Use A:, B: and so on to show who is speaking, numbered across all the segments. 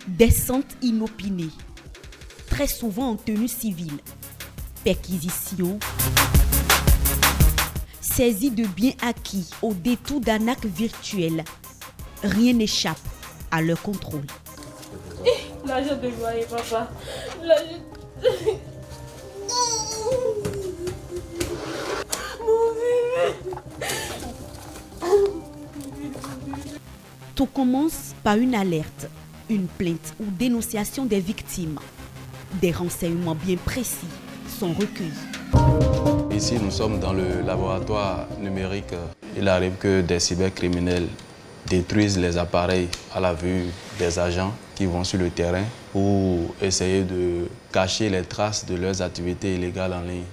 A: Descente inopinée, très souvent en tenue civile, perquisition, saisie de biens acquis au détour d'arnaques virtuelles. Rien n'échappe à leur contrôle.
B: L'argent de loyer, papa.
A: Tout commence par une alerte, une plainte ou dénonciation des victimes. Des renseignements bien précis sont recueillis.
C: Ici, nous sommes dans le laboratoire numérique. Il arrive que des cybercriminels détruisent les appareils à la vue des agents qui vont sur le terrain pour essayer de cacher les traces de leurs activités illégales en ligne.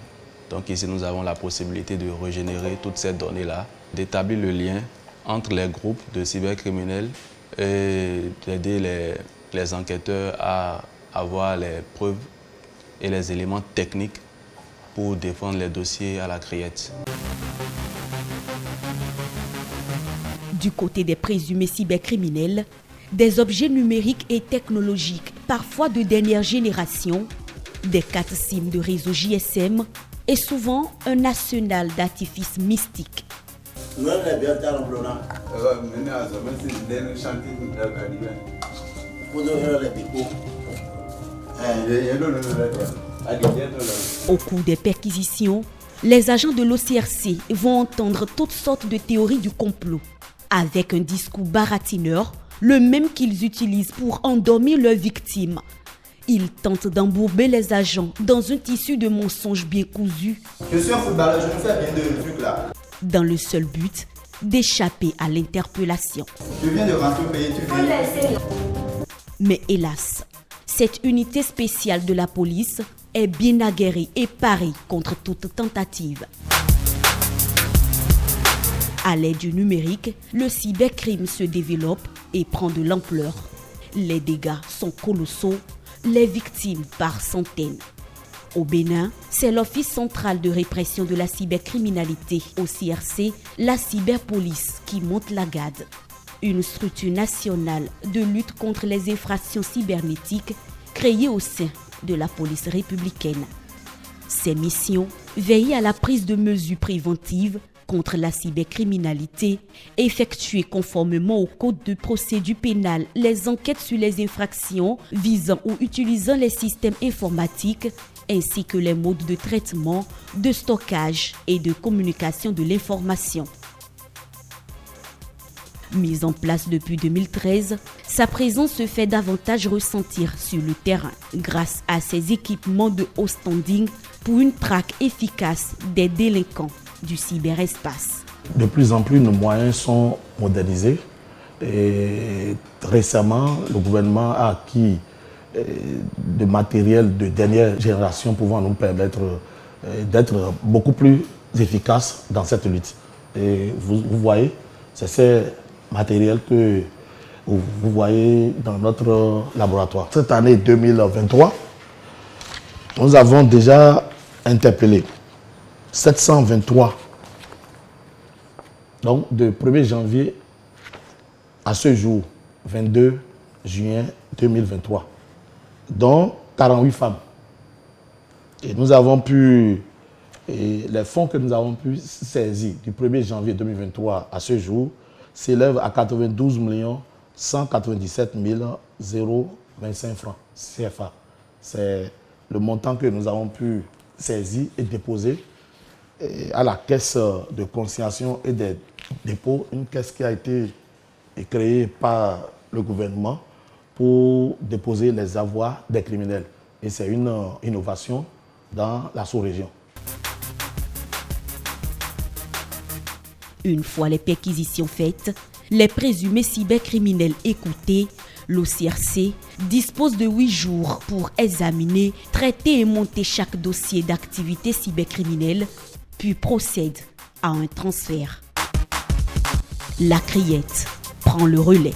C: Donc ici, nous avons la possibilité de régénérer toutes ces données-là, d'établir le lien entre les groupes de cybercriminels et d'aider les enquêteurs à avoir les preuves et les éléments techniques pour défendre les dossiers à la criette.
A: Du côté des présumés cybercriminels, des objets numériques et technologiques, parfois de dernière génération, des cartes SIM de réseau GSM et souvent un arsenal d'artifices mystiques. Au cours des perquisitions, les agents de l'OCRC vont entendre toutes sortes de théories du complot, avec un discours baratineur, le même qu'ils utilisent pour endormir leurs victimes. Ils tentent d'embourber les agents dans un tissu de mensonges bien cousus.
D: Je suis un footballeur, je me fais bien de trucs là.
A: Dans le seul but d'échapper à l'interpellation.
D: Je viens de rentrer au pays, tu viens.
A: Mais hélas, cette unité spéciale de la police est bien aguerrie et parée contre toute tentative. À l'aide du numérique, le cybercrime se développe et prend de l'ampleur. Les dégâts sont colossaux, les victimes par centaines. Au Bénin, c'est l'Office central de répression de la cybercriminalité, OCRC, la cyberpolice, qui monte la garde. Une structure nationale de lutte contre les infractions cybernétiques créée au sein de la police républicaine. Ses missions, veiller à la prise de mesures préventives contre la cybercriminalité, effectuer conformément au code de procédure pénale les enquêtes sur les infractions visant ou utilisant les systèmes informatiques ainsi que les modes de traitement, de stockage et de communication de l'information. Mise en place depuis 2013, sa présence se fait davantage ressentir sur le terrain grâce à ses équipements de haut standing pour une traque efficace des délinquants du cyberespace.
E: De plus en plus, nos moyens sont modernisés et récemment, le gouvernement a acquis de matériel de dernière génération pouvant nous permettre d'être beaucoup plus efficaces dans cette lutte. Et vous voyez, c'est ces matériels que vous voyez dans notre laboratoire. Cette année 2023, nous avons déjà interpellé 723. Donc, de 1er janvier à ce jour, 22 juin 2023, dont 48 femmes. Et nous avons pu, les fonds que nous avons pu saisir du 1er janvier 2023 à ce jour s'élèvent à 92 197 025 francs CFA. C'est le montant que nous avons pu saisir et déposer à la caisse de consignation et des dépôts, une caisse qui a été créée par le gouvernement pour déposer les avoirs des criminels. Et c'est une innovation dans la sous-région.
A: Une fois les perquisitions faites, les présumés cybercriminels écoutés, l'OCRC dispose de 8 jours pour examiner, traiter et monter chaque dossier d'activité cybercriminelle, puis procède à un transfert. La criette prend le relais.